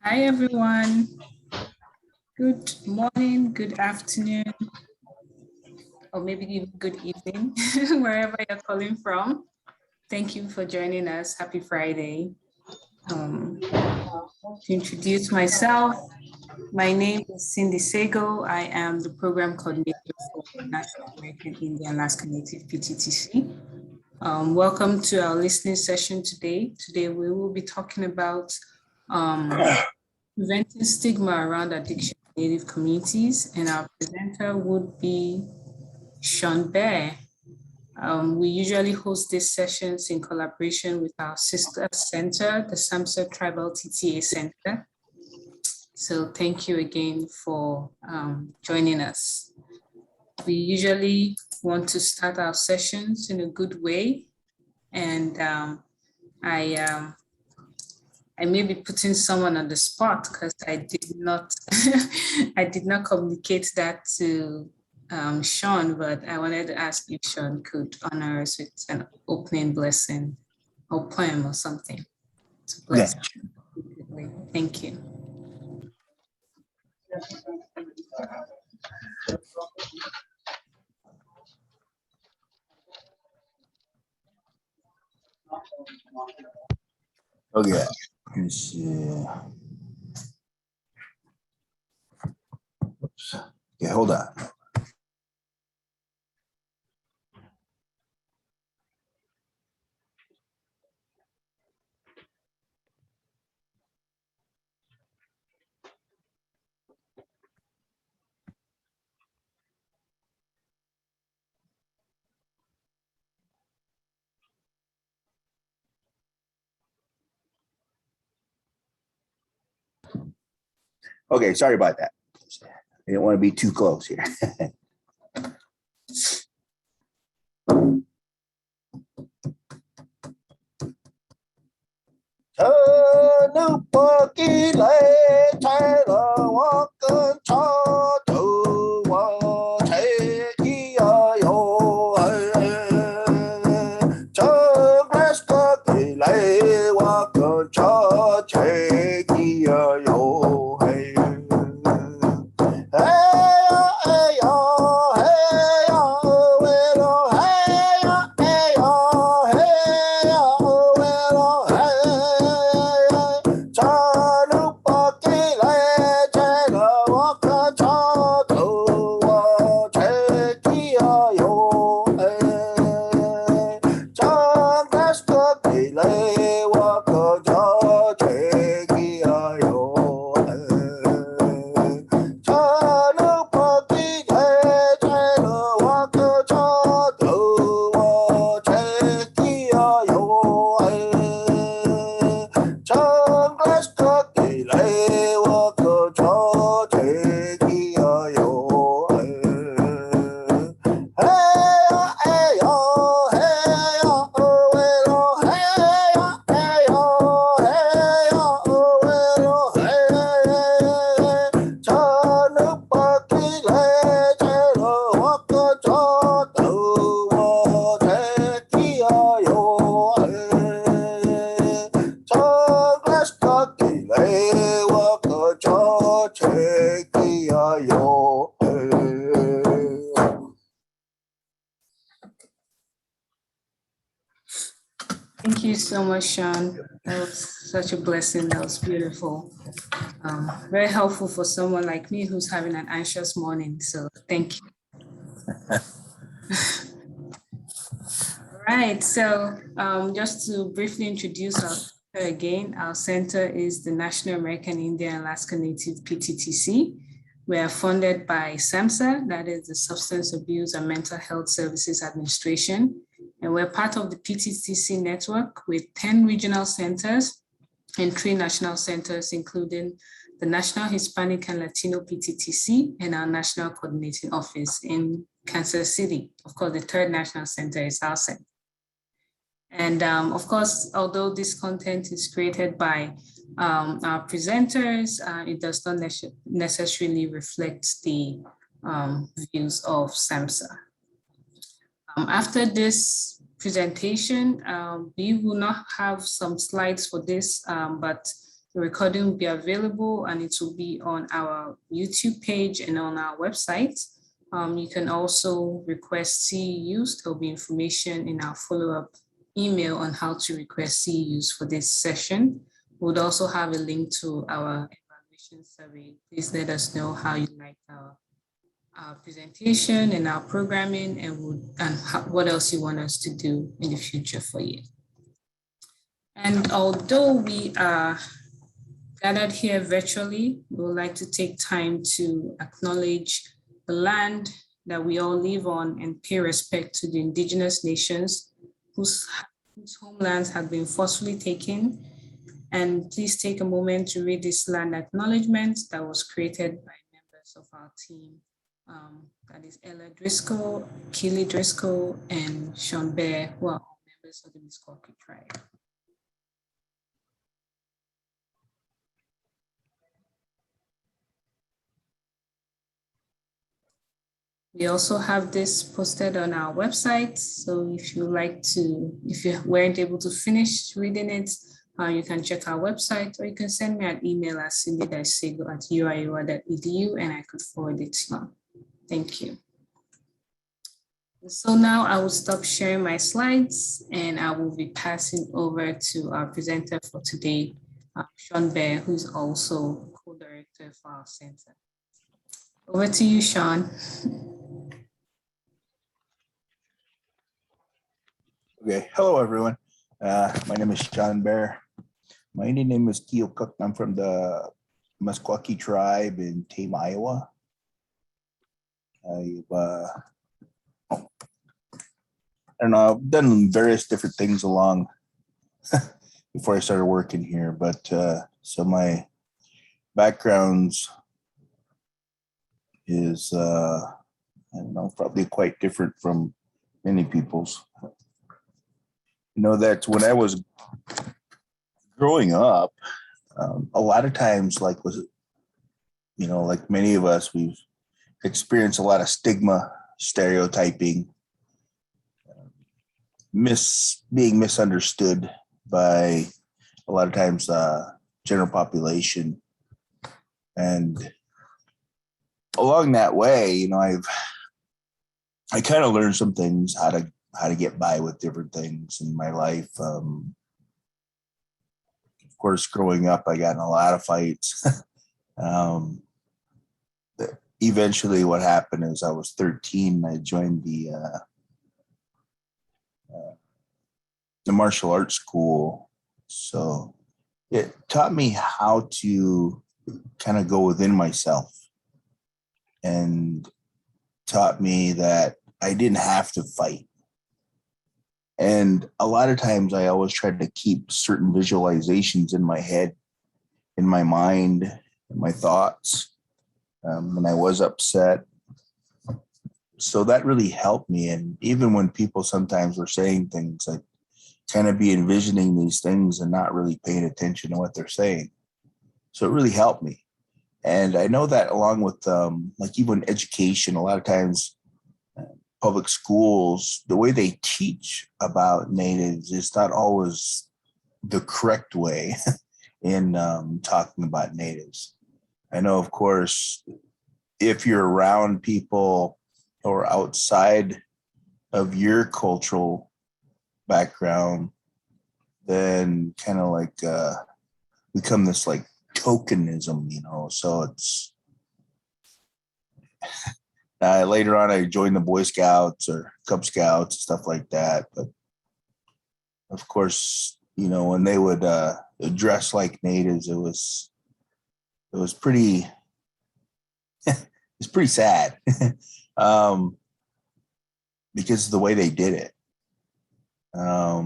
Hi, everyone. Good morning, good afternoon, or maybe even good evening, wherever you're calling from. Thank you for joining us. Happy Friday. To introduce myself, my name is Cindy Sagoe. I am the program coordinator for National American Indian Alaska Native PTTC. Welcome to our listening session today. Today we will be talking about preventing stigma around addiction in Native communities, and our presenter would be Sean Bear. We usually host these sessions in collaboration with our sister center, the SAMHSA Tribal TTA Center. So thank you again for joining us. We usually want to start our sessions in a good way, and I may be putting someone on the spot because I did not communicate that to Sean, but I wanted to ask if Sean could honor us with an opening blessing or poem or something to bless. Yeah. Thank you. Okay, let's see. Oops. Okay, hold on. Okay, sorry about that. I didn't want to be too close here. Thank you so much, Sean. That was such a blessing. That was beautiful. Very helpful for someone like me who's having an anxious morning. So thank you. All right. So just to briefly introduce our center again, our center is the National American Indian Alaska Native PTTC. We are funded by SAMHSA, that is the Substance Abuse and Mental Health Services Administration. And we're part of the PTTC network with 10 regional centers and 3 national centers, including the National Hispanic and Latino PTTC and our National Coordinating Office in Kansas City. Of course, the 3rd national center is our center. And of course, although this content is created by our presenters, it does not necessarily reflect the views of SAMHSA. After this presentation, we will not have some slides for this, but The recording will be available and it will be on our YouTube page and on our website. You can also request CEUs. There'll be information in our follow-up email on how to request CEUs for this session. We'll also have a link to our evaluation survey. Please let us know how you like our presentation and our programming and what else you want us to do in the future for you. And although we are gathered here virtually, we would like to take time to acknowledge the land that we all live on and pay respect to the indigenous nations whose homelands have been forcefully taken. And please take a moment to read this land acknowledgement that was created by members of our team. That is Ella Driscoll, Keely Driscoll, and Sean Bear, who are all members of the Meskwaki tribe. We also have this posted on our website. So if you weren't able to finish reading it, you can check our website, or you can send me an email at cindy.sagoe@uiua.edu and I could forward it to you. Thank you. So now I will stop sharing my slides and I will be passing over to our presenter for today, Sean Bear, who's also co-director for our center. Over to you, Sean. Okay, hello everyone. My name is Sean Bear. My Indian name is Keo Cook. I'm from the Meskwaki tribe in Tame, Iowa. I've done various different things along before I started working here, but so my backgrounds is I don't know, probably quite different from many people's. You know, that when I was growing up, a lot of times, like many of us, we've experienced a lot of stigma, stereotyping, being misunderstood by a lot of times general population. And along that way, you know, I kind of learned some things, how to get by with different things in my life. Of course, growing up, I got in a lot of fights. Eventually, what happened is I was 13. I joined the martial arts school. So it taught me how to kind of go within myself, and taught me that I didn't have to fight. And a lot of times I always tried to keep certain visualizations in my head, in my mind, in my thoughts, when I was upset. So that really helped me. And even when people sometimes were saying things, I'd kind of be envisioning these things and not really paying attention to what they're saying. So it really helped me. And I know that along with like even education, a lot of times public schools, the way they teach about natives is not always the correct way in talking about natives. I know, of course, if you're around people or outside of your cultural background, then kind of like become this like tokenism, you know. So it's later on I joined the Boy Scouts or Cub Scouts, stuff like that. But of course, you know, when they would dress like natives, it was pretty it's pretty sad because of the way they did it. I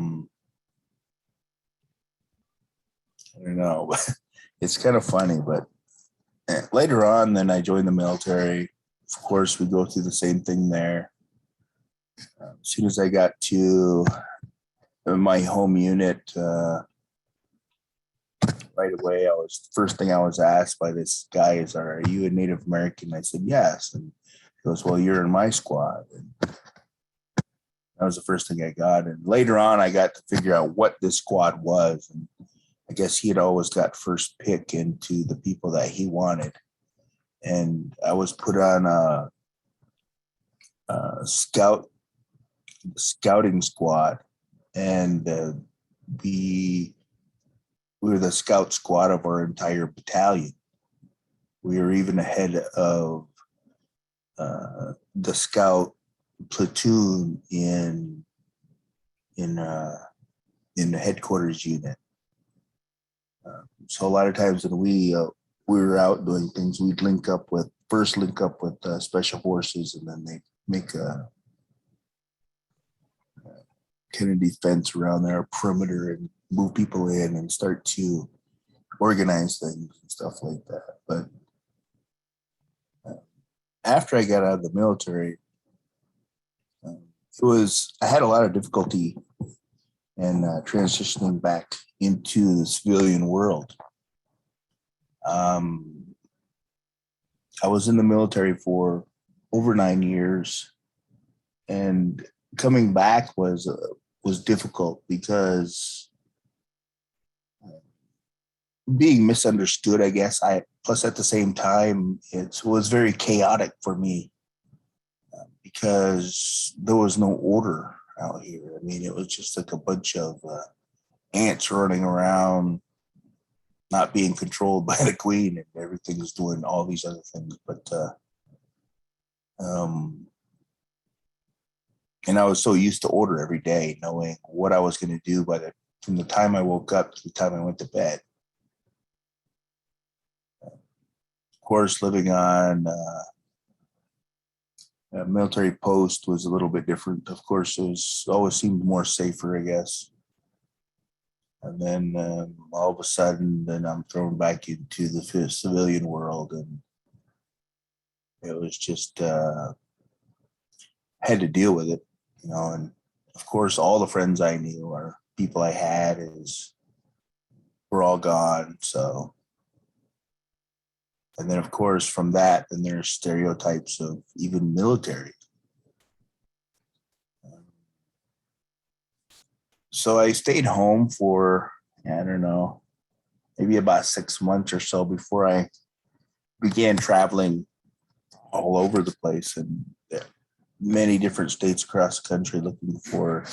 don't know. It's kind of funny, but later on, then I joined the military. Of course, we go through the same thing there. As soon as I got to my home unit, right away, first thing I was asked by this guy is, "Are you a Native American?" I said, "Yes." And he goes, "Well, you're in my squad." And that was the first thing I got. And later on, I got to figure out what this squad was. And I guess he had always got first pick into the people that he wanted. And I was put on a scouting squad, and we were the scout squad of our entire battalion. We were even ahead of the scout platoon in the headquarters unit. So a lot of times when we were out doing things, we'd link up with special forces, and then they make a Kennedy fence around their perimeter and move people in and start to organize things and stuff like that. But after I got out of the military, I had a lot of difficulty in transitioning back into the civilian world. I was in the military for over 9 years, and coming back was difficult because being misunderstood, I guess. Plus at the same time, it was very chaotic for me because there was no order out here. I mean, it was just like a bunch of ants running around, not being controlled by the queen, and everything's doing all these other things. But and I was so used to order every day, knowing what I was going to do from the time I woke up to the time I went to bed. Of course, living on a military post was a little bit different. Of course, it always seemed more safer, I guess. And then all of a sudden, then I'm thrown back into the civilian world, and it was just had to deal with it, And of course, all the friends I knew or people I had were all gone. So, and then of course from that, then there's stereotypes of even military. So I stayed home for, I don't know, maybe about 6 months or so before I began traveling all over the place and many different states across the country, looking for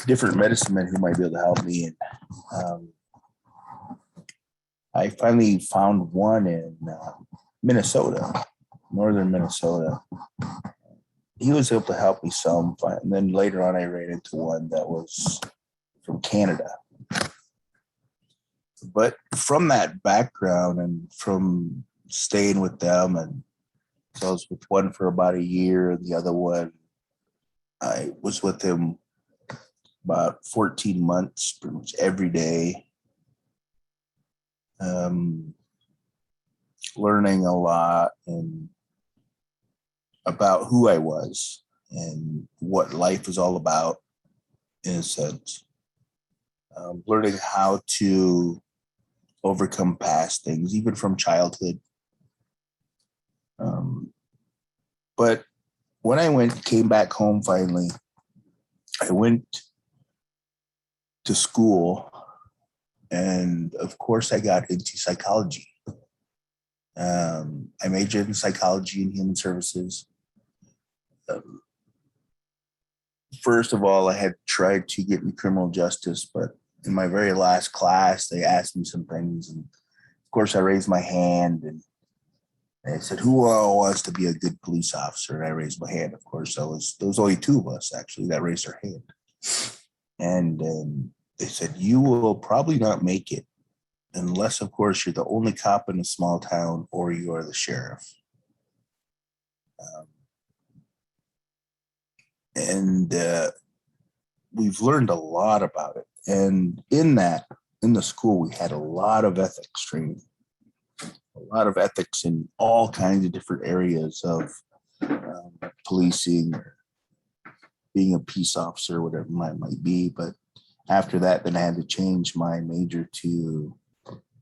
different medicine men who might be able to help me. And I finally found one in Minnesota, northern Minnesota. He was able to help me some. And then later on, I ran into one that was from Canada. But from that background and from staying with them, and so I was with one for about a year, and the other one, I was with him about 14 months, pretty much every day. Learning a lot and about who I was and what life is all about, in a sense. Learning how to overcome past things, even from childhood. But when I came back home finally, I went to school, and of course I got into psychology. I majored in psychology and human services. First of all, I had tried to get into criminal justice, but in my very last class, they asked me some things, and of course I raised my hand, and they said, "Who wants to be a good police officer?" And I raised my hand. Of course, there was only two of us actually that raised our hand, and they said, "You will probably not make it unless, of course, you're the only cop in a small town or you are the sheriff." And we've learned a lot about it. And in the school, we had a lot of ethics training, a lot of ethics in all kinds of different areas of policing or being a peace officer, whatever it might be. But after that, then I had to change my major to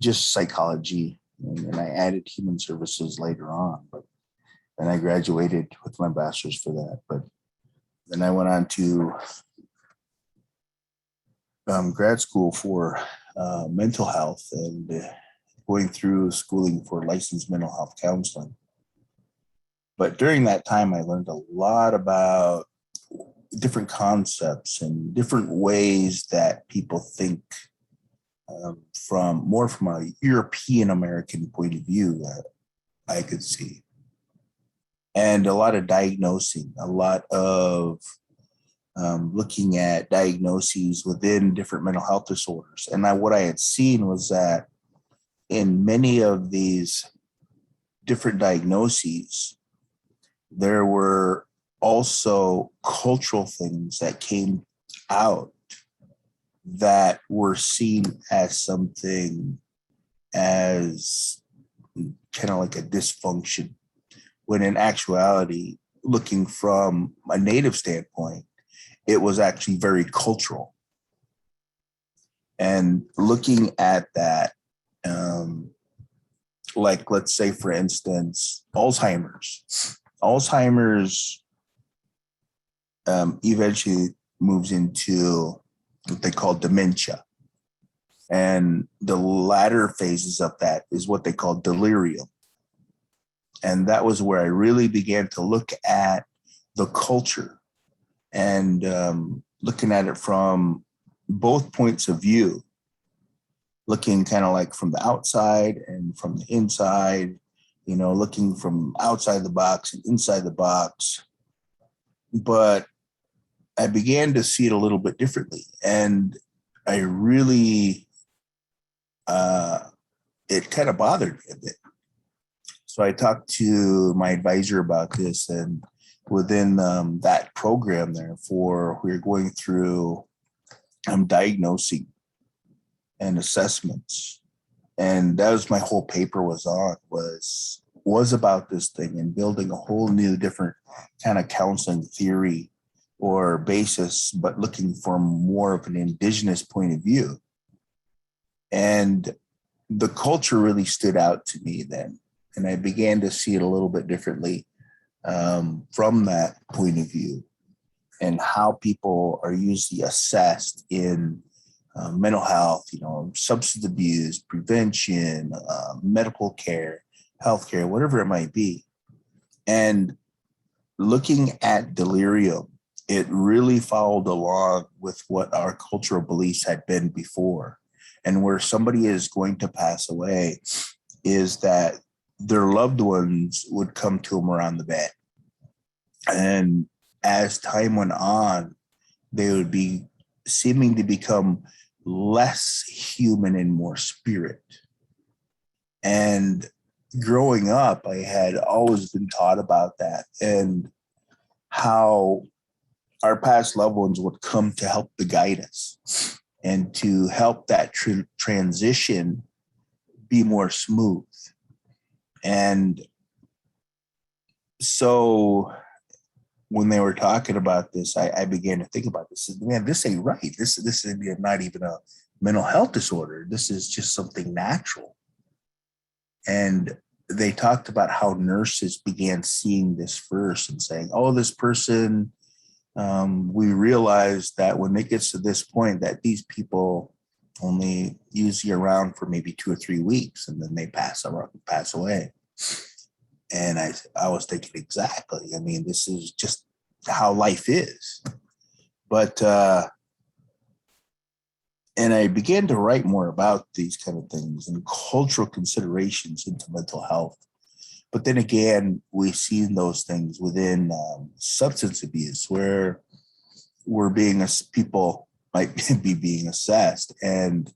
just psychology, and I added human services later on. But then I graduated with my bachelor's for that. But then I went on to grad school for mental health and going through schooling for licensed mental health counseling. But during that time, I learned a lot about different concepts and different ways that people think from a European American point of view that I could see. And a lot of diagnosing, a lot of looking at diagnoses within different mental health disorders. And what I had seen was that in many of these different diagnoses, there were also cultural things that came out that were seen as something as kind of like a dysfunction, when in actuality, looking from a native standpoint, it was actually very cultural. And looking at that, like, let's say, for instance, Alzheimer's eventually moves into what they call dementia. And the latter phases of that is what they call delirium. And that was where I really began to look at the culture and looking at it from both points of view, looking kind of like from the outside and from the inside, looking from outside the box and inside the box. But I began to see it a little bit differently. And I really, it kind of bothered me a bit. So I talked to my advisor about this, and within that program there, we're going through diagnosing and assessments. And that was my whole paper was about this thing and building a whole new different kind of counseling theory or basis, but looking from more of an indigenous point of view. And the culture really stood out to me then. And I began to see it a little bit differently from that point of view, and how people are usually assessed in mental health, substance abuse, prevention, medical care, healthcare, whatever it might be. And looking at delirium, it really followed along with what our cultural beliefs had been before. And where somebody is going to pass away is that their loved ones would come to them around the bed. And as time went on, they would be seeming to become less human and more spirit. And growing up, I had always been taught about that and how our past loved ones would come to help to guide us and to help that transition be more smooth. And so when they were talking about this, I began to think about this. Man, this ain't right. This is not even a mental health disorder. This is just something natural. And they talked about how nurses began seeing this first and saying, oh, this person, we realized that when it gets to this point that these people only usually around for maybe 2 or 3 weeks, and then they pass away. And I was thinking, exactly. I mean, this is just how life is. But and I began to write more about these kind of things and cultural considerations into mental health. But then again, we've seen those things within substance abuse, where people might be being assessed, and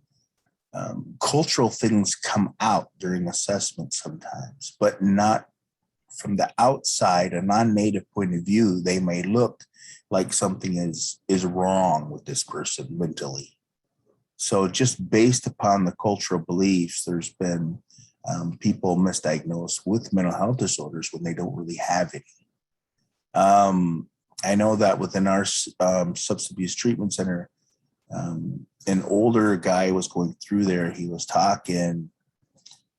cultural things come out during assessment sometimes, but not from the outside, a non-native point of view. They may look like something is wrong with this person mentally. So just based upon the cultural beliefs, there's been people misdiagnosed with mental health disorders when they don't really have any. I know that within our substance abuse treatment center, an older guy was going through there. He was talking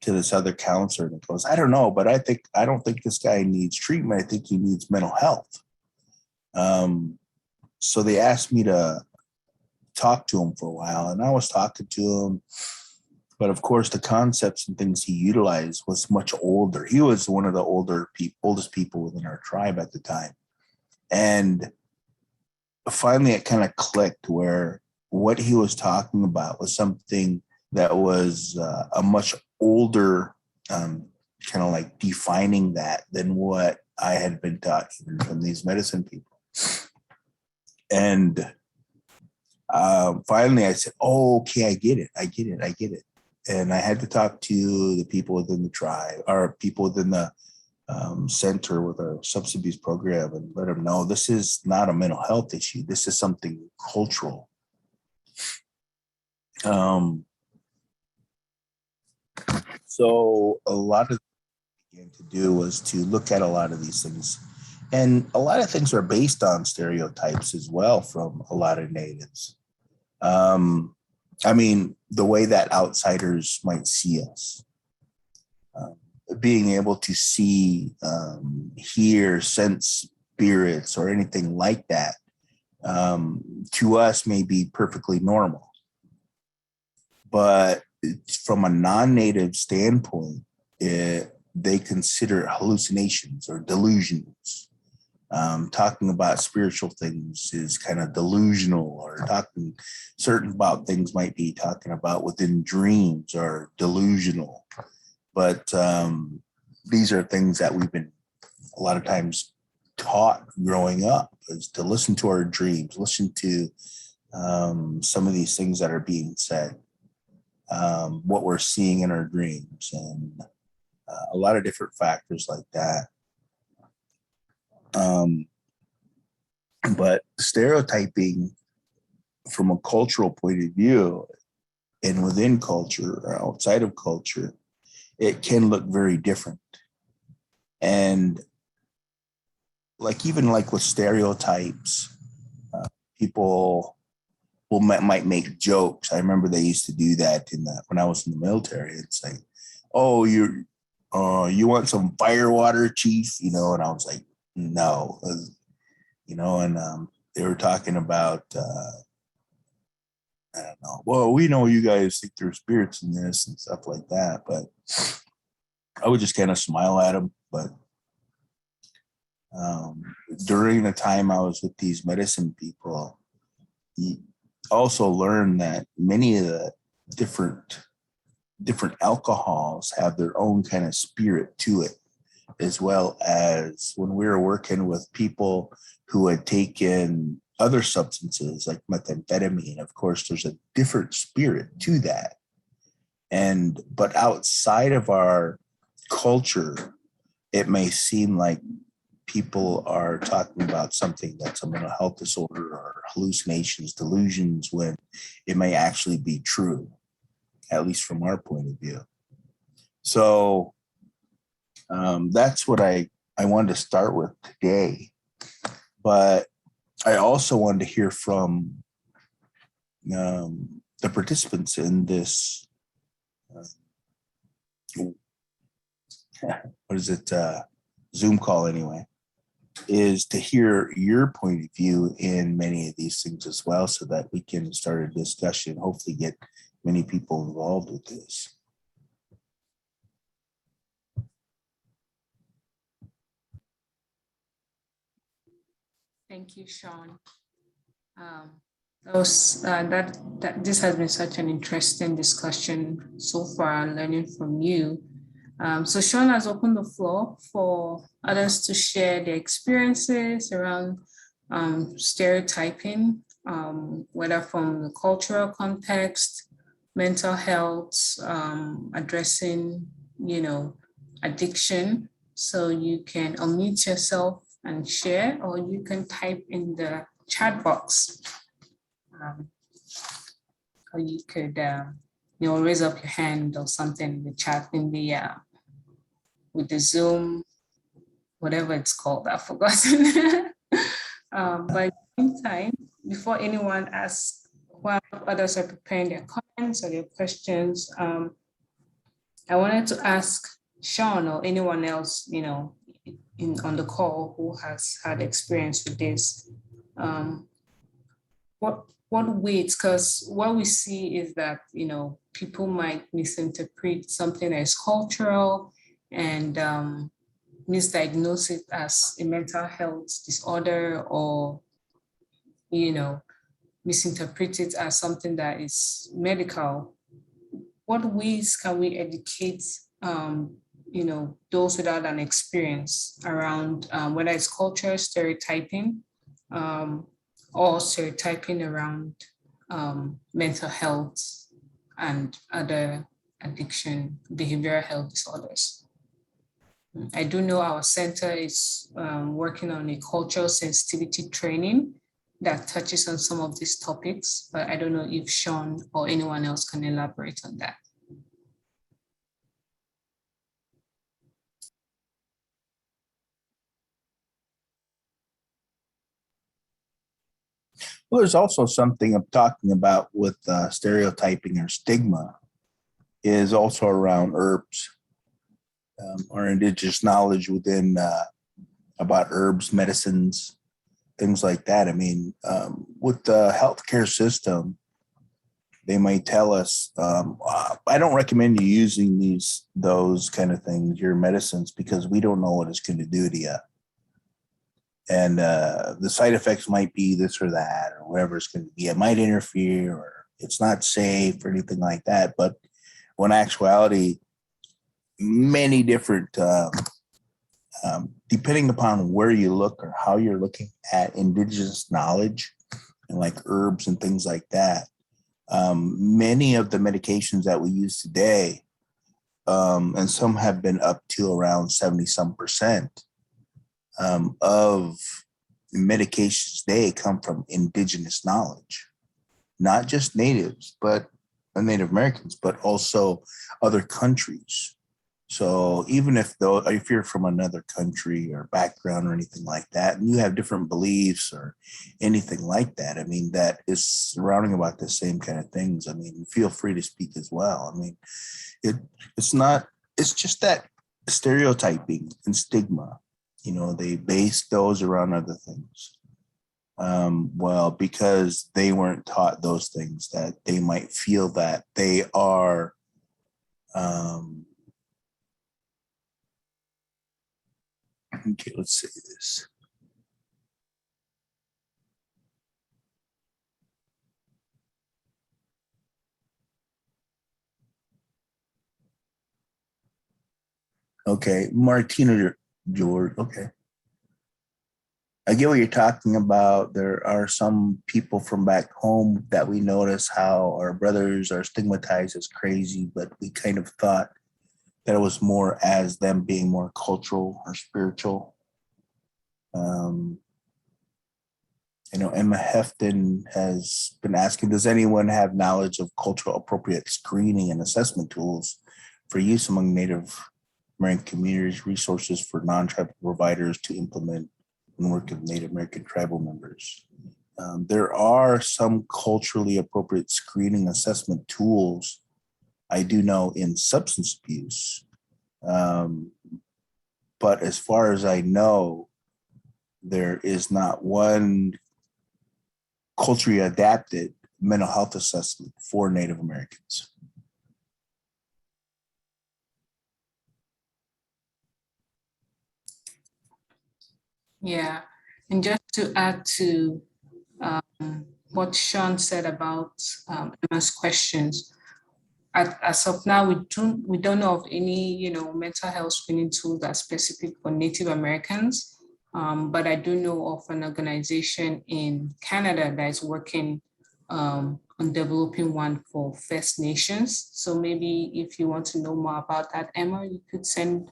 to this other counselor, and he goes, I don't know, but I don't think this guy needs treatment. I think he needs mental health. So they asked me to talk to him for a while, and I was talking to him. But of course, the concepts and things he utilized was much older. He was one of the oldest people within our tribe at the time. And finally, it kind of clicked where what he was talking about was something that was a much older kind of like defining that than what I had been taught even from these medicine people. And finally, I said, "Oh, okay, I get it. And I had to talk to the people within the tribe, or people within the center with our substance abuse program, and let them know this is not a mental health issue. This is something cultural. So a lot of what I began to do was to look at a lot of these things. And a lot of things are based on stereotypes as well from a lot of natives. I mean, the way that outsiders might see us, being able to see, hear, sense spirits or anything like that, to us may be perfectly normal. But from a non-native standpoint, they consider hallucinations or delusions. Talking about spiritual things is kind of delusional, or talking certain about things might be talking about within dreams or delusional. But these are things that we've been a lot of times taught growing up, is to listen to our dreams, listen to some of these things that are being said, what we're seeing in our dreams, and a lot of different factors like that. But stereotyping from a cultural point of view, and within culture or outside of culture, it can look very different. And like, even like with stereotypes, people might make jokes. I remember they used to do that when I was in the military. It's like, "Oh, you want some fire water, chief?" And I was like, "No." And they were talking about, I don't know, "Well, we know you guys think there's spirits in this," and stuff like that. But I would just kind of smile at them. But during the time I was with these medicine people, you also learned that many of the different alcohols have their own kind of spirit to it, as well as when we were working with people who had taken other substances like methamphetamine. Of course, there's a different spirit to that. But outside of our culture, it may seem like people are talking about something that's a mental health disorder or hallucinations, delusions, when it may actually be true, at least from our point of view. So that's what I wanted to start with today. But I also wanted to hear from the participants in this, Zoom call anyway, is to hear your point of view in many of these things as well, so that we can start a discussion, hopefully get many people involved with this. Thank you, Sean. This has been such an interesting discussion so far, learning from you. So Sean has opened the floor for others to share their experiences around stereotyping, whether from the cultural context, mental health, addressing, addiction. So you can unmute yourself and share, or you can type in the chat box. Or you could, raise up your hand or something in the chat with the Zoom, whatever it's called, I've forgotten. But in the meantime, before anyone asks, while others are preparing their comments or their questions, I wanted to ask Sean or anyone else, on the call who has had experience with this. what weights, because what we see is that, people might misinterpret something as cultural and misdiagnose it as a mental health disorder, or, misinterpret it as something that is medical. What ways can we educate, those without an experience around whether it's cultural stereotyping, um, or stereotyping around mental health and other addiction, behavioral health disorders? I do know our center is working on a cultural sensitivity training that touches on some of these topics, but I don't know if Sean or anyone else can elaborate on that. Well, there's also something I'm talking about with stereotyping or stigma is also around herbs, or indigenous knowledge within about herbs, medicines, things like that. I mean, with the healthcare system, they might tell us, I don't recommend you using those kind of things, your medicines, because we don't know what it's going to do to you. And the side effects might be this or that, or whatever it's going to be. It might interfere, or it's not safe, or anything like that. But when actuality, many different, depending upon where you look or how you're looking at indigenous knowledge and like herbs and things like that, many of the medications that we use today, and some have been up to around 70% of medications today come from indigenous knowledge, not just natives, but Native Americans, but also other countries. So even if you're from another country or background or anything like that, and you have different beliefs or anything like that, I mean, that is surrounding about the same kind of things. I mean, feel free to speak as well. I mean, it's just that stereotyping and stigma, they base those around other things. Well, because they weren't taught those things, that they might feel that they are, okay, let's say this. Okay, Martina George. Okay. I get what you're talking about. There are some people from back home that we notice how our brothers are stigmatized as crazy, but we kind of thought that it was more as them being more cultural or spiritual. Emma Hefton has been asking, does anyone have knowledge of cultural appropriate screening and assessment tools for use among Native American communities, resources for non-tribal providers to implement and work with Native American tribal members? There are some culturally appropriate screening assessment tools, I do know, in substance abuse. But as far as I know, there is not one culturally adapted mental health assessment for Native Americans. Yeah, and just to add to what Sean said about Emma's questions, as of now, we don't know of any mental health screening tool that's specific for Native Americans. But I do know of an organization in Canada that is working on developing one for First Nations. So maybe if you want to know more about that, Emma, you could send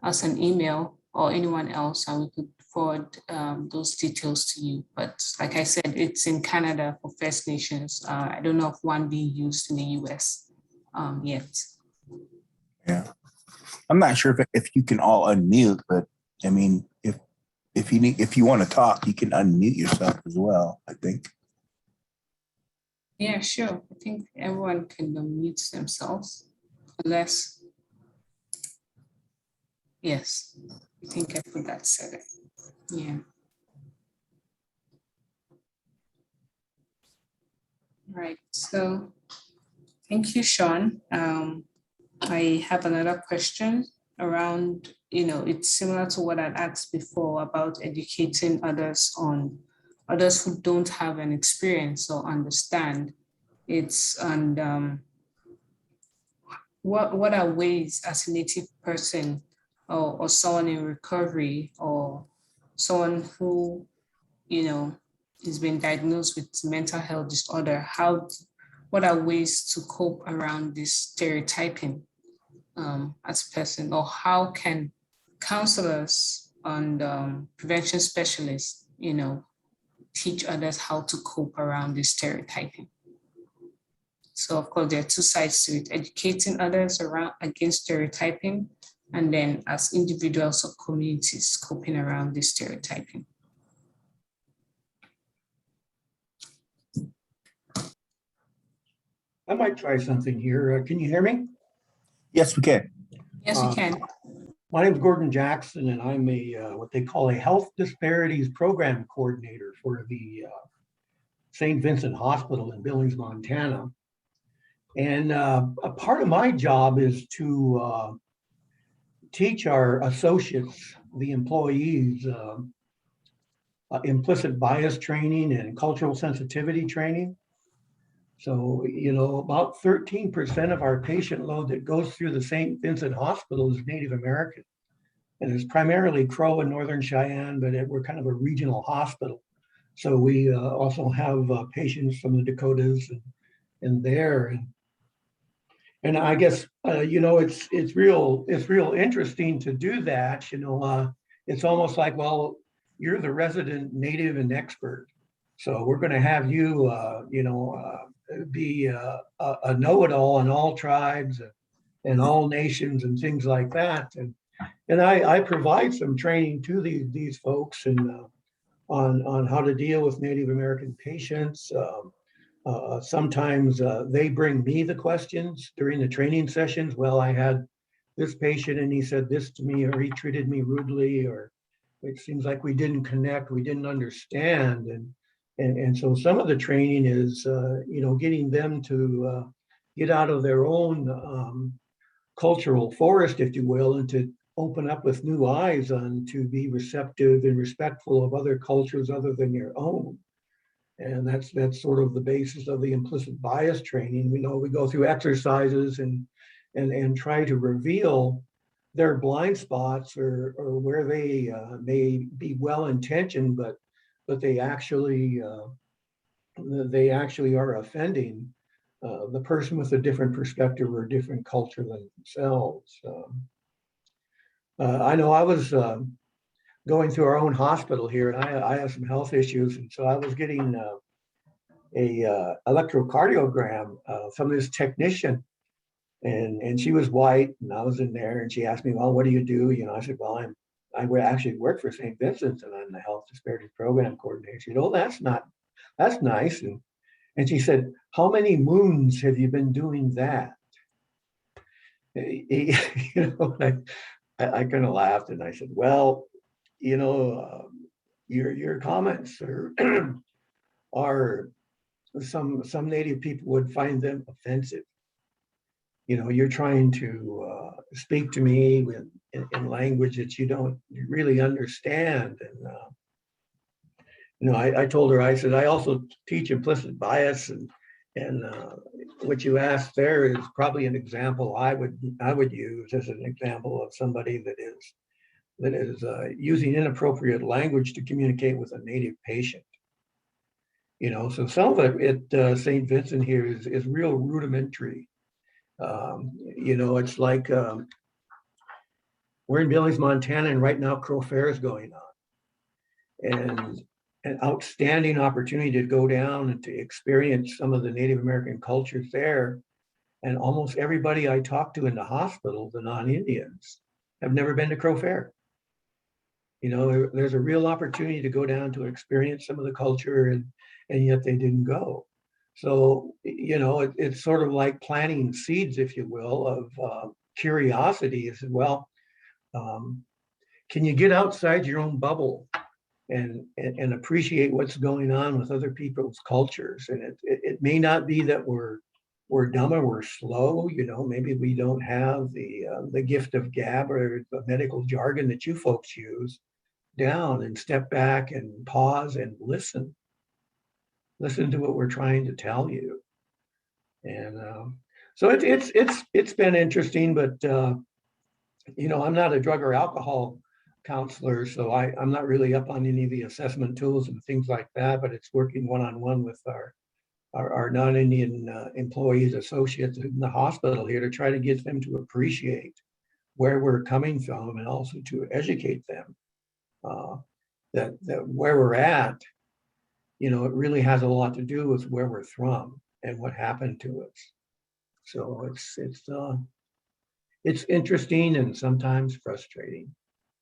us an email, or anyone else, and we could forward those details to you. But like I said, it's in Canada for First Nations. I don't know of one being used in the US yet. Yeah, I'm not sure if you can all unmute, but I mean, if you want to talk, you can unmute yourself as well, I think. Yeah, sure. I think everyone can unmute themselves, unless, yes, I think I put that setting. Yeah. Right. So thank you, Sean. I have another question around, it's similar to what I'd asked before about educating others who don't have an experience or understand. What are ways as a Native person or someone in recovery or someone who, is being diagnosed with mental health disorder, what are ways to cope around this stereotyping as a person, or how can counselors and prevention specialists, teach others how to cope around this stereotyping? So of course, there are two sides to it: educating others around against stereotyping, and then as individuals or communities coping around this stereotyping. I might try something here. Can you hear me? Yes, we can. Yes, we can. My name is Gordon Jackson, and I'm what they call a health disparities program coordinator for the St. Vincent Hospital in Billings, Montana. And a part of my job is to teach our associates, the employees, implicit bias training and cultural sensitivity training. So, about 13% of our patient load that goes through the St. Vincent Hospital is Native American. And it's primarily Crow and Northern Cheyenne, but we're kind of a regional hospital. So we also have patients from the Dakotas and there. And I guess, it's real interesting to do that. It's almost like, well, you're the resident Native and expert. So we're going to have you, be a know-it-all on all tribes and all nations and things like that. And I provide some training to these folks and on how to deal with Native American patients. Sometimes they bring me the questions during the training sessions. Well, I had this patient and he said this to me, or he treated me rudely, or it seems like we didn't connect, we didn't understand. And so some of the training is, getting them to get out of their own cultural forest, if you will, and to open up with new eyes on to be receptive and respectful of other cultures other than your own. And that's sort of the basis of the implicit bias training. We go through exercises and try to reveal their blind spots or where they may be well-intentioned, but they actually are offending the person with a different perspective or a different culture than themselves. I know I was going through our own hospital here, and I have some health issues, and so I was getting a electrocardiogram from this technician, and she was white, and I was in there, and she asked me, well, what do you do? I said, well, I actually work for St. Vincent's, and I'm the health disparities program coordinator. She said, oh, that's nice. And she said, how many moons have you been doing that? I kind of laughed and I said, well, your comments are some Native people would find them offensive. You're trying to speak to me in language that you don't really understand. And I told her, I said, I also teach implicit bias, and what you asked there is probably an example I would use as an example of somebody that is using inappropriate language to communicate with a Native patient. So some of it at St. Vincent here is real rudimentary. It's like we're in Billings, Montana, and right now Crow Fair is going on, and an outstanding opportunity to go down and to experience some of the Native American cultures there. And almost everybody I talk to in the hospital, the non-Indians, have never been to Crow Fair. There's a real opportunity to go down to experience some of the culture, and yet they didn't go. So, it's sort of like planting seeds, if you will, of curiosity. Is well, can you get outside your own bubble and appreciate what's going on with other people's cultures. And it may not be that we're dumb or we're slow, you know, maybe we don't have the gift of gab or the medical jargon that you folks use down, and step back and pause and listen to what we're trying to tell you. And so it's been interesting, but you know, I'm not a drug or alcohol counselor, so I'm not really up on any of the assessment tools and things like that, but it's working one-on-one with our non-Indian employees, associates in the hospital here to try to get them to appreciate where we're coming from, and also to educate them that where we're at, you know, it really has a lot to do with where we're from and what happened to us. So it's interesting and sometimes frustrating.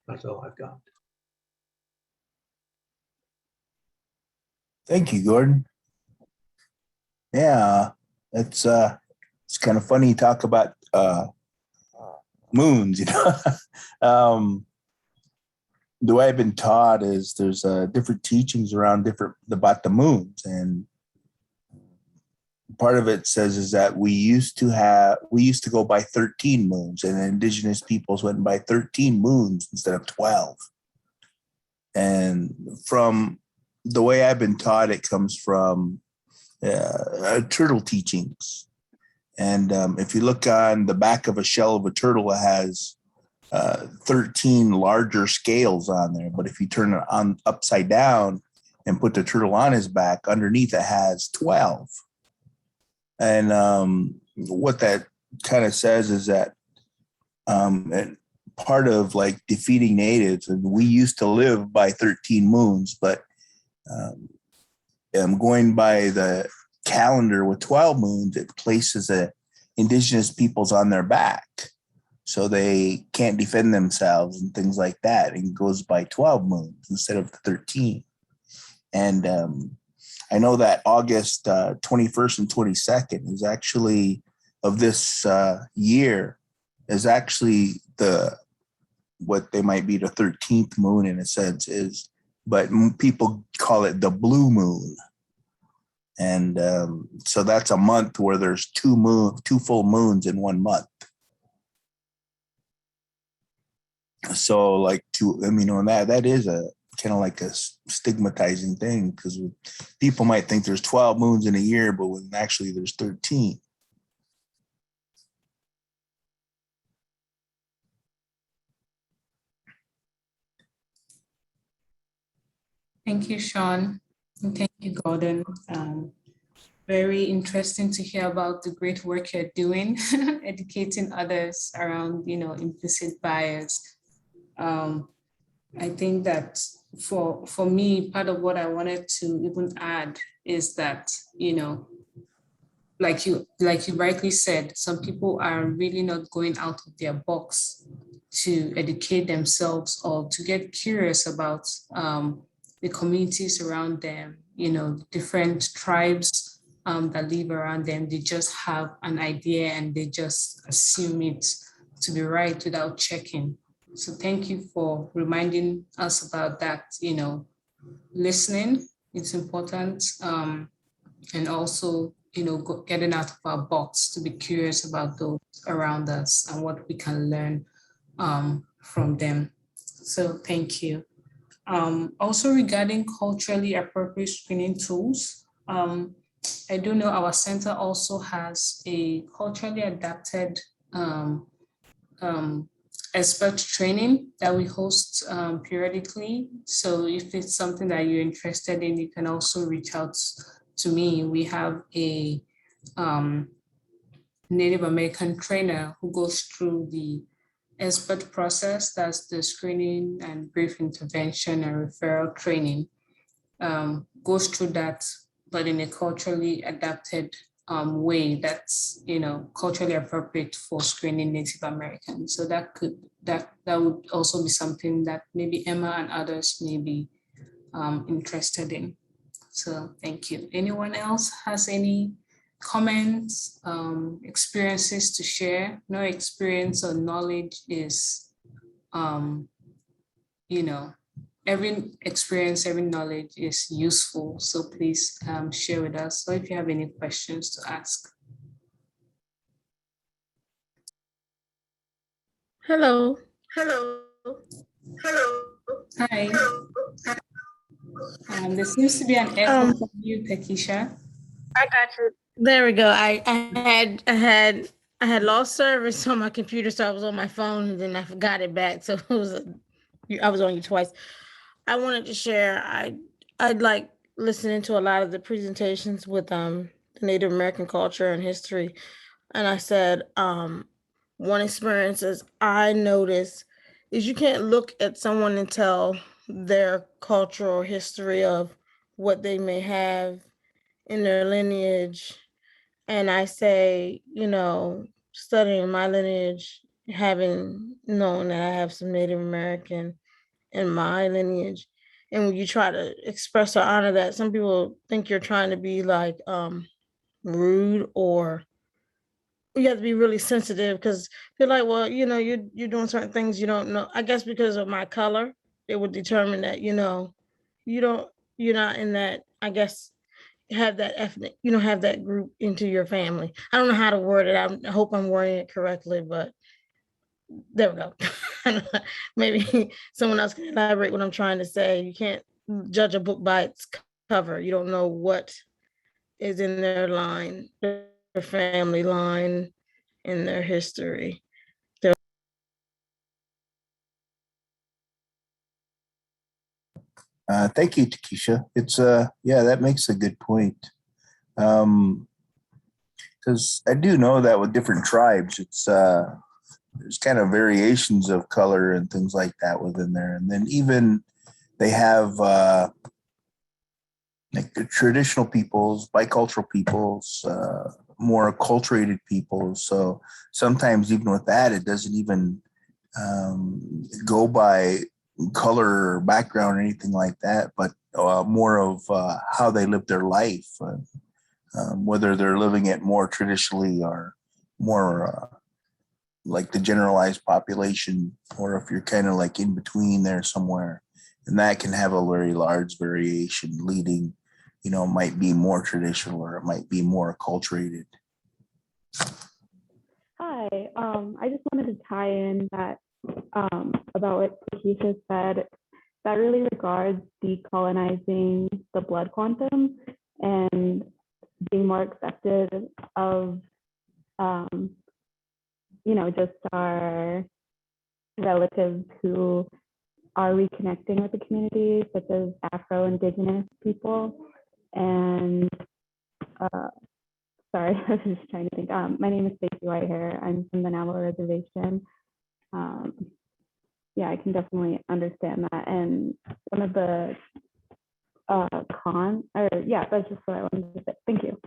That's all I've got. Thank you, Gordon. Yeah, it's kind of funny you talk about moons, you know. The way I've been taught is there's different teachings around about the moons, and part of it says is that we used to go by 13 moons, and indigenous peoples went by 13 moons instead of 12. And from the way I've been taught, it comes from turtle teachings. And if you look on the back of a shell of a turtle, it has 13 larger scales on there. But if you turn it on upside down and put the turtle on his back, underneath it has 12. And what that kind of says is that part of like defeating natives, and we used to live by 13 moons, but going by the calendar with 12 moons, it places indigenous peoples on their back, so they can't defend themselves and things like that, and goes by 12 moons instead of the 13. And I know that August 21st and 22nd is actually of this year is actually what they might be the 13th moon in a sense is, but people call it the blue moon. And so that's a month where there's two full moons in 1 month. So like that is a kind of like a stigmatizing thing, because people might think there's 12 moons in a year, but when actually there's 13. Thank you, Sean. And thank you, Gordon. Very interesting to hear about the great work you're doing, educating others around, implicit bias. I think that for me, part of what I wanted to even add is that, like you rightly said, some people are really not going out of their box to educate themselves or to get curious about the communities around them, different tribes that live around them. They just have an idea and they just assume it to be right without checking. So thank you for reminding us about that, listening, it's important. And also, getting out of our box to be curious about those around us and what we can learn from them. So thank you. Also regarding culturally appropriate screening tools, I do know our center also has a culturally adapted expert training that we host periodically. So if it's something that you're interested in, you can also reach out to me. We have a Native American trainer who goes through the expert process, that's the screening and brief intervention and referral training, goes through that, but in a culturally adapted way that's culturally appropriate for screening Native Americans. So that would also be something that maybe Emma and others may be interested in. So thank you. Anyone else has any comments, experiences to share? No experience or knowledge is every experience, every knowledge is useful. So please share with us. So if you have any questions to ask. Hello. Hello. Hello. Hi. There seems to be an echo from you, Takisha. I got you. There we go. I had lost service on my computer, so I was on my phone, and then I forgot it back. So it was I was on you twice. I wanted to share. I'd like listening to a lot of the presentations with the Native American culture and history, and I said one experience is I noticed is you can't look at someone and tell their cultural history of what they may have in their lineage. And I say, studying my lineage, having known that I have some Native American in my lineage. And when you try to express or honor that, some people think you're trying to be like rude, or you have to be really sensitive because they're like, well, you're doing certain things you don't know. I guess because of my color, it would determine that, you don't, you're not in that, I guess, have that ethnic, have that group into your family. I don't know how to word it. I hope I'm wording it correctly, but there we go. Maybe someone else can elaborate what I'm trying to say. You can't judge a book by its cover. You don't know what is in their line, their family line, in their history. Thank you, Takisha. It's yeah, that makes a good point. Because I do know that with different tribes, it's there's kind of variations of color and things like that within there, and then even they have like the traditional peoples, bicultural peoples, more acculturated peoples. So sometimes even with that, it doesn't even go by color or background or anything like that, but more of how they live their life, whether they're living it more traditionally or more like the generalized population, or if you're kind of like in between there somewhere. And that can have a very large variation leading, might be more traditional or it might be more acculturated. Hi, I just wanted to tie in that about what Takisha said, that really regards decolonizing the blood quantum and being more accepted of, just our relatives who are reconnecting with the community, such as Afro-Indigenous people. And sorry, I was just trying to think. My name is Stacey Whitehair. I'm from the Navajo Reservation. Yeah, I can definitely understand that. And one of the that's just what I wanted to say. Thank you.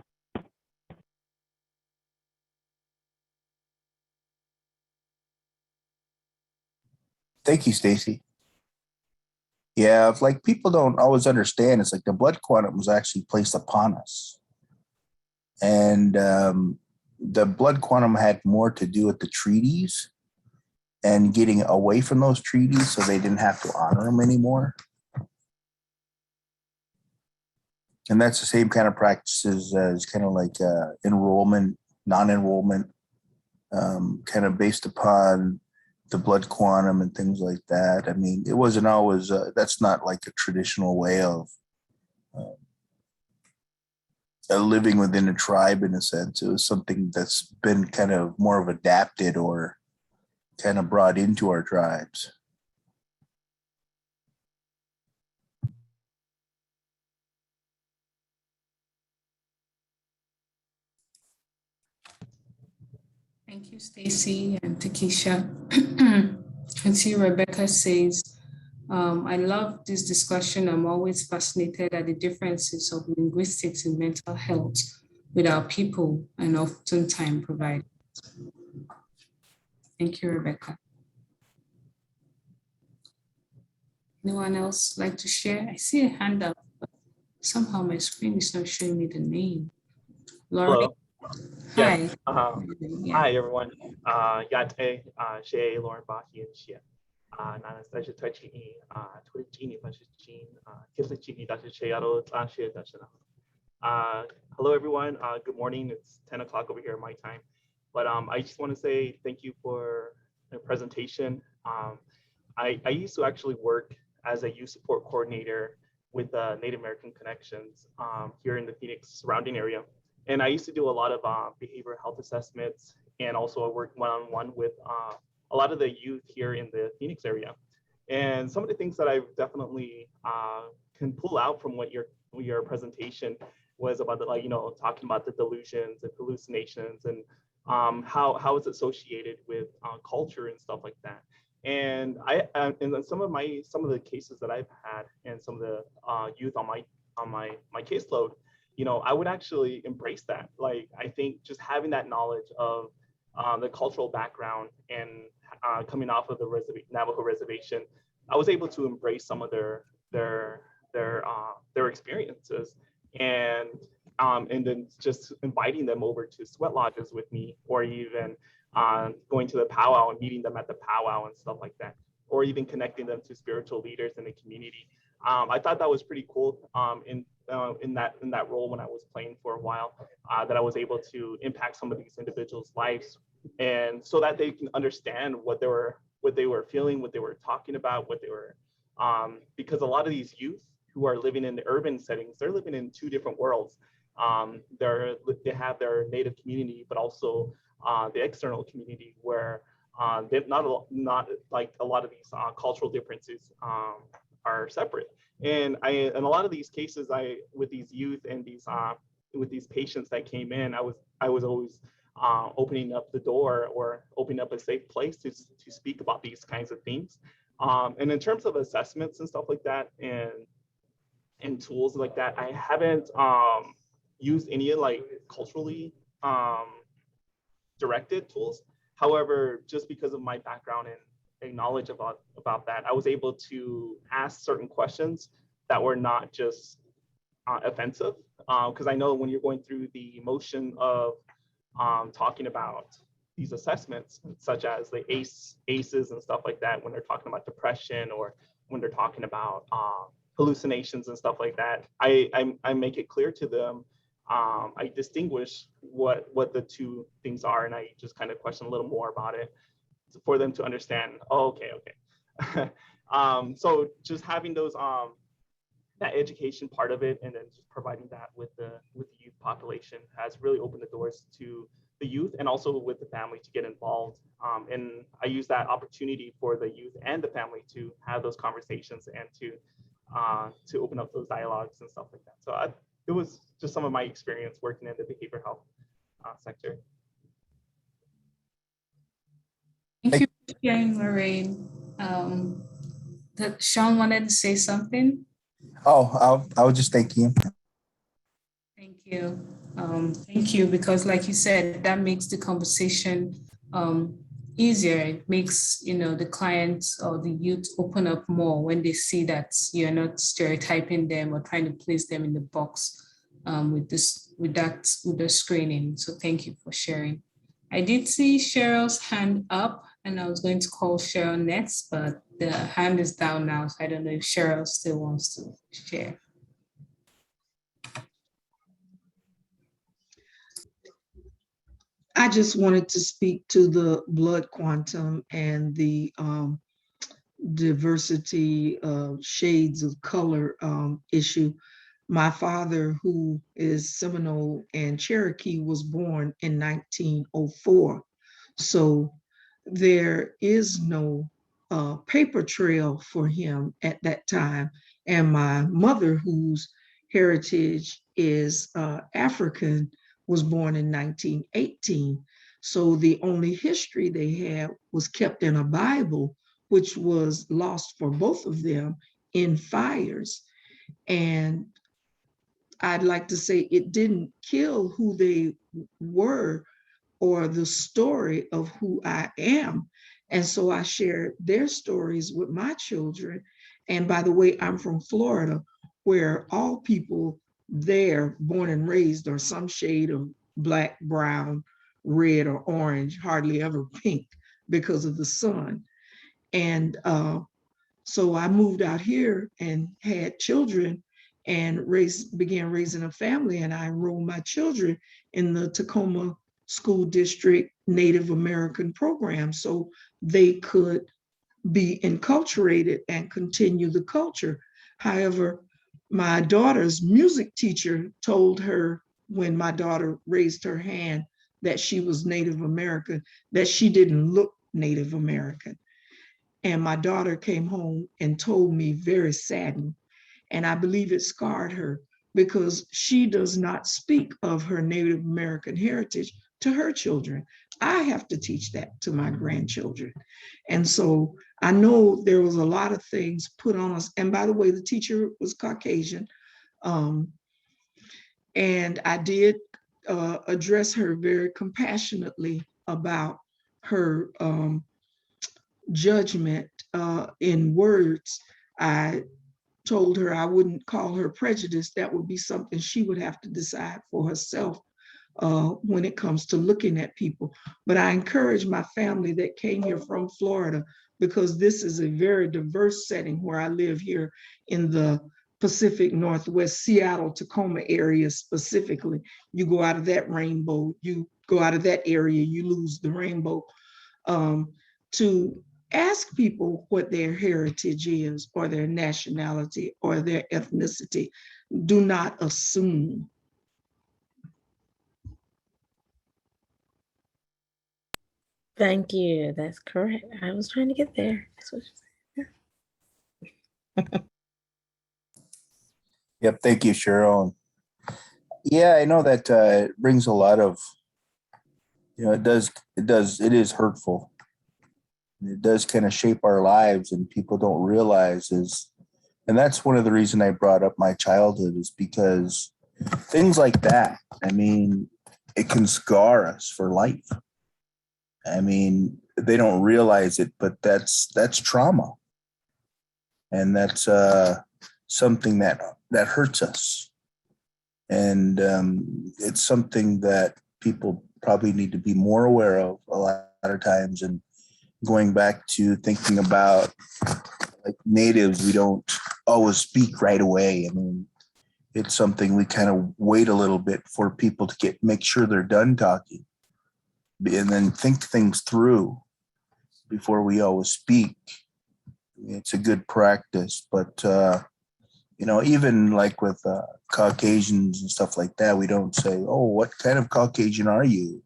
Thank you, Stacy. Yeah, it's like people don't always understand. It's like the blood quantum was actually placed upon us. And the blood quantum had more to do with the treaties and getting away from those treaties so they didn't have to honor them anymore. And that's the same kind of practices as kind of like enrollment, non-enrollment, kind of based upon the blood quantum and things like that. I mean, it wasn't always, that's not like a traditional way of living within a tribe in a sense. It was something that's been kind of more of adapted or kind of brought into our tribes. Thank you, Stacy and Takisha. And see, Rebecca says, I love this discussion. I'm always fascinated at the differences of linguistics in mental health with our people and oftentimes providers. Thank you, Rebecca. Anyone else like to share? I see a hand up, but somehow my screen is not showing me the name. Laurie? Hello. Hi. Yes. Hi, everyone. Yate, Shay, Lauren Bahi, and Shia. 나는 hello everyone. Good morning. It's 10 o'clock over here my time. But I just want to say thank you for the presentation. I used to actually work as a youth support coordinator with Native American Connections here in the Phoenix surrounding area. And I used to do a lot of behavioral health assessments, and also I worked one-on-one with a lot of the youth here in the Phoenix area. And some of the things that I definitely can pull out from what your presentation was about, talking about the delusions and hallucinations, and how it's associated with culture and stuff like that. And and some of the cases that I've had, and some of the youth on my caseload, I would actually embrace that. Like, I think just having that knowledge of the cultural background, and coming off of the Navajo reservation, I was able to embrace some of their experiences, and then just inviting them over to sweat lodges with me, or even going to the powwow and meeting them at the powwow and stuff like that, or even connecting them to spiritual leaders in the community. I thought that was pretty cool in that role when I was playing for a while, that I was able to impact some of these individuals' lives, and so that they can understand what they were feeling, what they were talking about, what they were, because a lot of these youth who are living in the urban settings, they're living in two different worlds. They have their native community, but also the external community, where they're not like a lot of these cultural differences are separate. And in a lot of these cases, with these youth and with these patients that came in, I was always opening up the door, or opening up a safe place to speak about these kinds of things. And in terms of assessments and stuff like that, and tools like that, I haven't used any like culturally directed tools. However, just because of my background and knowledge about that, I was able to ask certain questions that were not just offensive, because I know when you're going through the motion of talking about these assessments, such as the ACEs and stuff like that, when they're talking about depression, or when they're talking about hallucinations and stuff like that, I make it clear to them. I distinguish what the two things are, and I just kind of question a little more about it for them to understand. Oh, okay. So just having those that education part of it, and then just providing that with the youth population, has really opened the doors to the youth, and also with the family, to get involved. And I use that opportunity for the youth and the family to have those conversations, and to open up those dialogues and stuff like that. So it was just some of my experience working in the behavioral health sector. Thank you for sharing, Lorraine. Sean wanted to say something. Oh, I was just thanking you. Thank you. Thank you, because like you said, that makes the conversation easier. It makes, the clients or the youth open up more when they see that you're not stereotyping them or trying to place them in the box with the screening. So thank you for sharing. I did see Cheryl's hand up, and I was going to call Cheryl next, but the hand is down now, so I don't know if Cheryl still wants to share. I just wanted to speak to the blood quantum and the diversity of shades of color issue. My father, who is Seminole and Cherokee, was born in 1904. So there is no paper trail for him at that time. And my mother, whose heritage is African, was born in 1918. So the only history they had was kept in a Bible, which was lost for both of them in fires. And I'd like to say it didn't kill who they were or the story of who I am. And so I shared their stories with my children. And by the way, I'm from Florida, where all people there, born and raised, are some shade of black, brown, red, or orange, hardly ever pink because of the sun. And so I moved out here and had children and began raising a family. And I enrolled my children in the Tacoma School District Native American program so they could be enculturated and continue the culture. However, my daughter's music teacher told her when my daughter raised her hand that she was Native American, that she didn't look Native American. And my daughter came home and told me very saddened, and I believe it scarred her because she does not speak of her Native American heritage to her children. I have to teach that to my grandchildren. And so I know there was a lot of things put on us. And by the way, the teacher was Caucasian. And I did address her very compassionately about her judgment in words. I told her I wouldn't call her prejudice. That would be something she would have to decide for herself when it comes to looking at people. But I encourage my family that came here from Florida, because this is a very diverse setting where I live here in the Pacific Northwest, Seattle, Tacoma area specifically. You go out of that rainbow, you go out of that area, you lose the rainbow. To ask people what their heritage is, or their nationality, or their ethnicity. Do not assume. Thank you. That's correct. I was trying to get there. That's what you said. Yep, thank you, Cheryl. Yeah, I know that it brings a lot of, it is hurtful. It does kind of shape our lives, and people don't realize and that's one of the reasons I brought up my childhood, is because things like that, I mean, it can scar us for life. I mean, they don't realize it, but that's trauma. And that's something that hurts us. And it's something that people probably need to be more aware of a lot of times. And going back to thinking about, like, natives, we don't always speak right away. I mean, it's something we kind of wait a little bit for people to make sure they're done talking, and then think things through before we always speak. It's a good practice, but even like with Caucasians and stuff like that, we don't say, "Oh, what kind of Caucasian are you?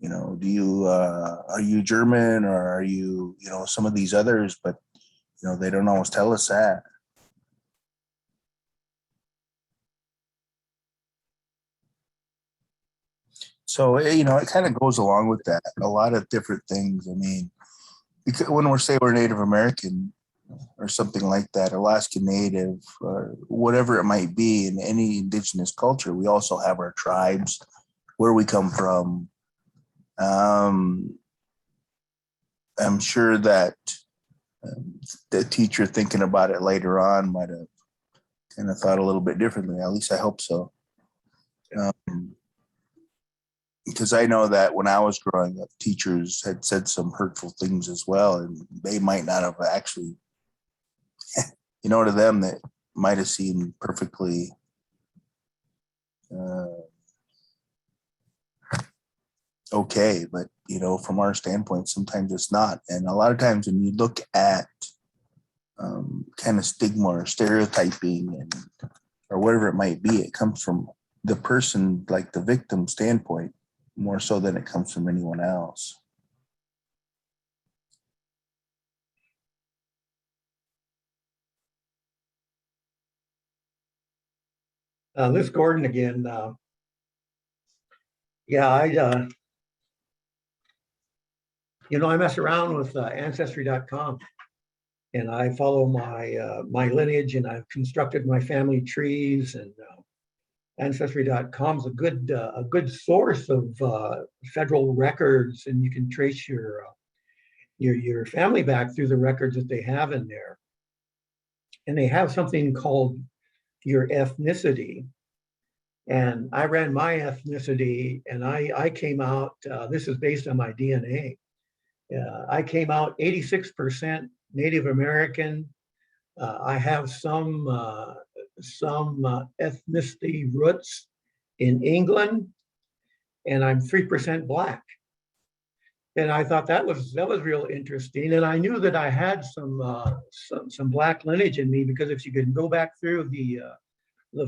Do you are you German, or are you some of these others?" But they don't always tell us that. So it kind of goes along with that. A lot of different things. I mean, because when we're Native American or something like that, Alaskan Native, or whatever it might be, in any indigenous culture, we also have our tribes, where we come from. I'm sure that the teacher thinking about it later on might have kind of thought a little bit differently. At least I hope so. Because I know that when I was growing up, teachers had said some hurtful things as well, and they might not have actually, to them that might have seemed perfectly okay, but from our standpoint, sometimes it's not. And a lot of times when you look at kind of stigma or stereotyping or whatever it might be, it comes from the person, like the victim standpoint, more so than it comes from anyone else. This is Gordon again. I mess around with Ancestry.com, and I follow my lineage, and I've constructed my family trees, and Ancestry.com is a good source of federal records, and you can trace your family back through the records that they have in there. And they have something called your ethnicity. And I ran my ethnicity, and I came out, this is based on my DNA. I came out 86% Native American. I have some ethnicity roots in England, and I'm 3% Black. And I thought that was real interesting. And I knew that I had some Black lineage in me, because if you can go back through the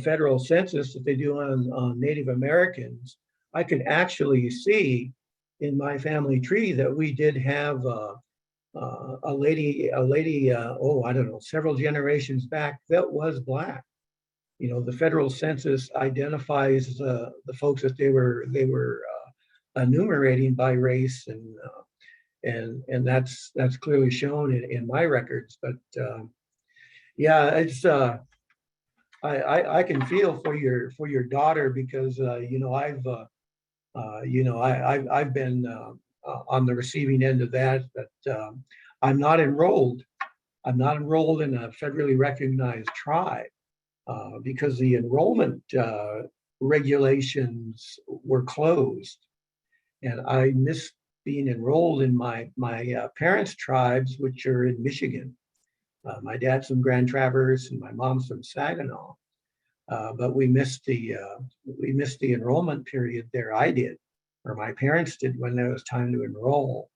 federal census that they do on Native Americans, I could actually see in my family tree that we did have a lady, oh, I don't know, several generations back that was Black. You know, the federal census identifies the folks that they were enumerating by race, and that's clearly shown in my records. But yeah, it's I can feel for your daughter, because you know, I've been on the receiving end of that, but I'm not enrolled. I'm not enrolled in a federally recognized tribe because the enrollment regulations were closed. And I missed being enrolled in my parents' tribes, which are in Michigan. My dad's from Grand Traverse and my mom's from Saginaw. But we missed the enrollment period there. I did, or my parents did, when there was time to enroll.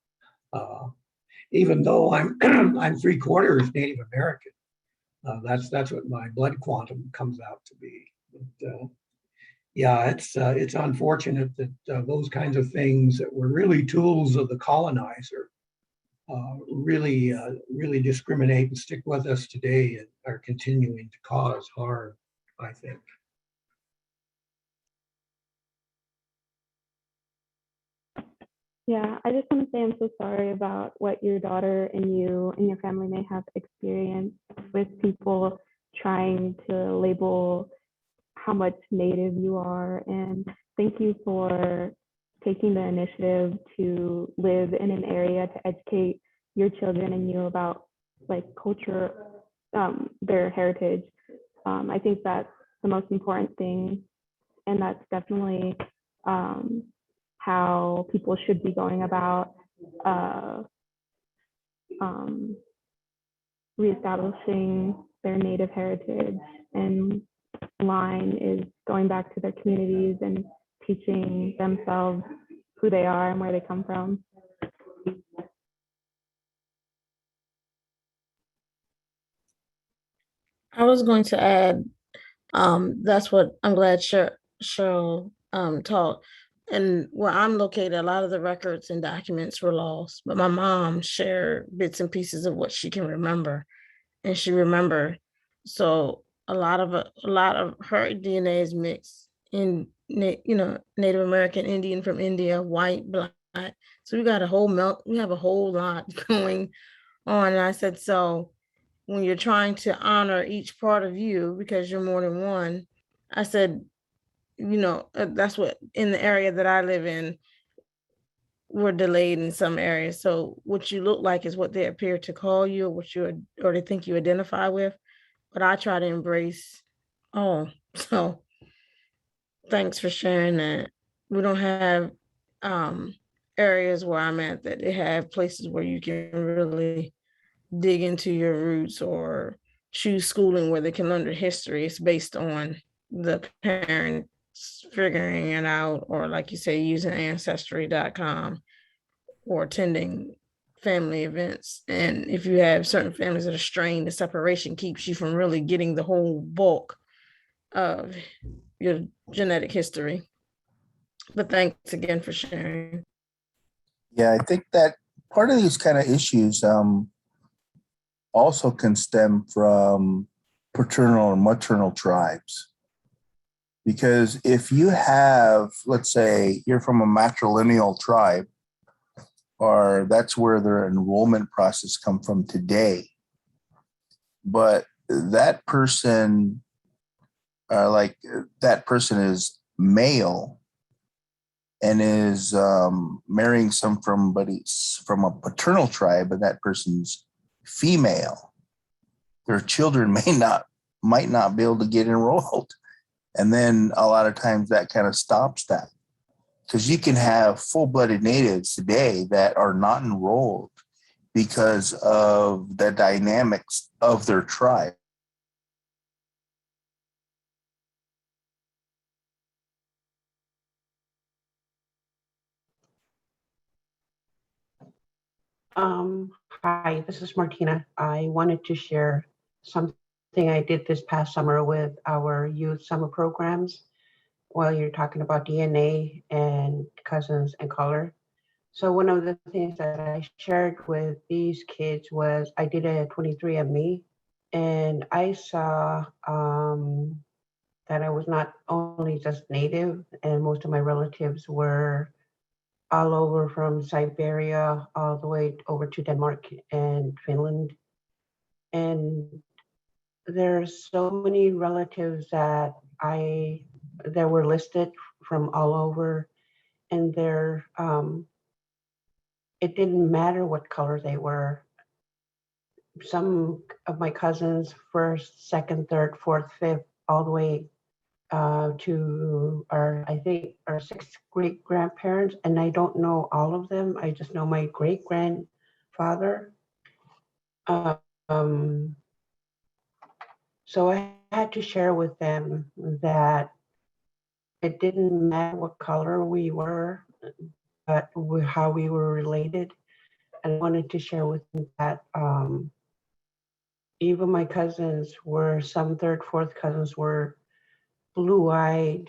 Even though I'm I'm 3/4 Native American, that's what my blood quantum comes out to be. But, yeah, it's unfortunate that those kinds of things that were really tools of the colonizer really discriminate and stick with us today, and are continuing to cause harm, I think. Yeah, I just want to say I'm so sorry about what your daughter and you and your family may have experienced with people trying to label how much Native you are. And thank you for taking the initiative to live in an area to educate your children and you about like culture, their heritage. I think that's the most important thing. And that's definitely how people should be going about reestablishing their Native heritage. And line is going back to their communities and teaching themselves who they are and where they come from. I was going to add, that's what I'm glad Cheryl taught. And where I'm located, a lot of the records and documents were lost, but my mom shared bits and pieces of what she can remember, and she remembered. So a lot of her DNA is mixed in, Native American, Indian from India, white, Black. So we have a whole lot going on. And I said, so when you're trying to honor each part of you, because you're more than one, I said, that's what, in the area that I live in, we're delayed in some areas. So what you look like is what they appear to call you, or they think you identify with. But I try to embrace all. So thanks for sharing that. We don't have areas where I'm at that they have places where you can really dig into your roots or choose schooling where they can learn the history. It's based on the parents figuring it out, or like you say, using ancestry.com or attending family events. And if you have certain families that are strained, the separation keeps you from really getting the whole bulk of your genetic history. But thanks again for sharing. Yeah, I think that part of these kind of issues also can stem from paternal or maternal tribes. Because if you have, let's say, you're from a matrilineal tribe, or that's where their enrollment process come from today, but that person, that person is male and is marrying somebody from a paternal tribe, and that person's female, their children might not be able to get enrolled. And then a lot of times that kind of stops that. because you can have full-blooded natives today that are not enrolled because of the dynamics of their tribe. Hi, this is Martina. I wanted to share something I did this past summer with our youth summer programs. While you're talking about DNA and cousins and color. So one of the things that I shared with these kids was I did a 23andMe, and I saw that I was not only just Native, and most of my relatives were all over from Siberia all the way over to Denmark and Finland. And there's so many relatives that were listed from all over, and it didn't matter what color they were. Some of my cousins, first, second, third, fourth, fifth, all the way to I think our sixth great grandparents, and I don't know all of them. I just know my great grandfather. So I had to share with them that it didn't matter what color we were, but how we were related. And I wanted to share with them that even my cousins were, some third, fourth cousins were blue-eyed,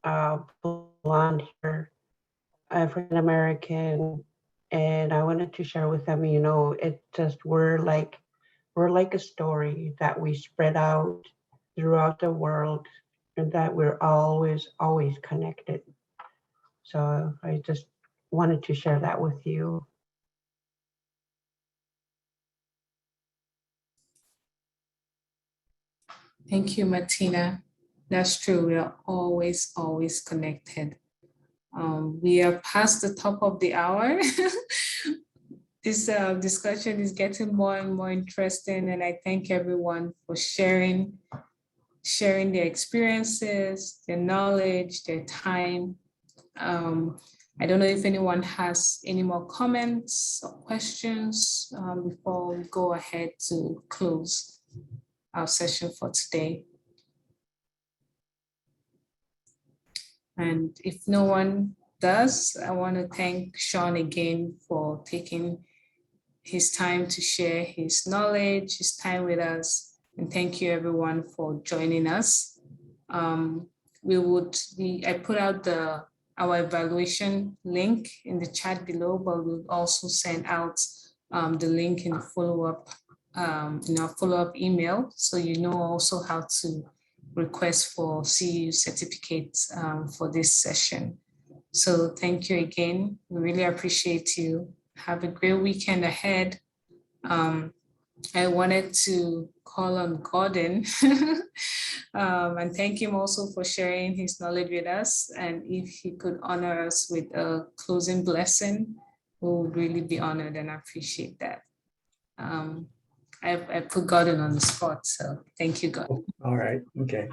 blonde hair, African American, and I wanted to share with them, it just we're like a story that we spread out throughout the world, and that we're always connected. So I just wanted to share that with you. Thank you, Martina. That's true. We are always connected. We are past the top of the hour. This discussion is getting more and more interesting, and I thank everyone for sharing their experiences, their knowledge, their time. I don't know if anyone has any more comments or questions before we go ahead to close our session for today. And if no one does, I want to thank Sean again for taking his time to share his knowledge, his time with us. And thank you everyone for joining us. I put out our evaluation link in the chat below, but we'll also send out the link in the follow-up in our follow-up email, so you know also how to request for CU certificates for this session. So thank you again. We really appreciate you. Have a great weekend ahead. I wanted to call on Gordon and thank him also for sharing his knowledge with us. And if he could honor us with a closing blessing, we would really be honored and appreciate that. I put Gordon on the spot, so thank you, Gordon. All right, okay.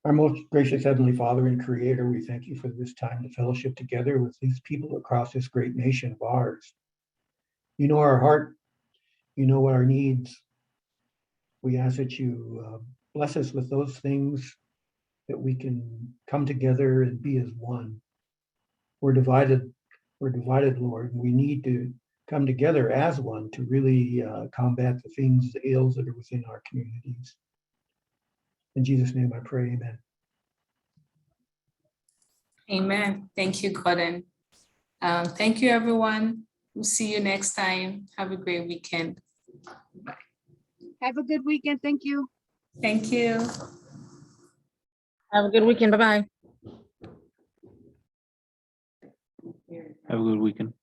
Our most gracious Heavenly Father and Creator, we thank you for this time to fellowship together with these people across this great nation of ours. You know our heart, you know our needs. We ask that you bless us with those things that we can come together and be as one. We're divided, Lord, and we need to come together as one to really combat the things, the ills that are within our communities. In Jesus' name I pray, amen. Amen. Thank you, Gordon. Thank you, everyone. We'll see you next time. Have a great weekend. Bye. Have a good weekend. Thank you. Thank you. Have a good weekend. Bye-bye. Have a good weekend.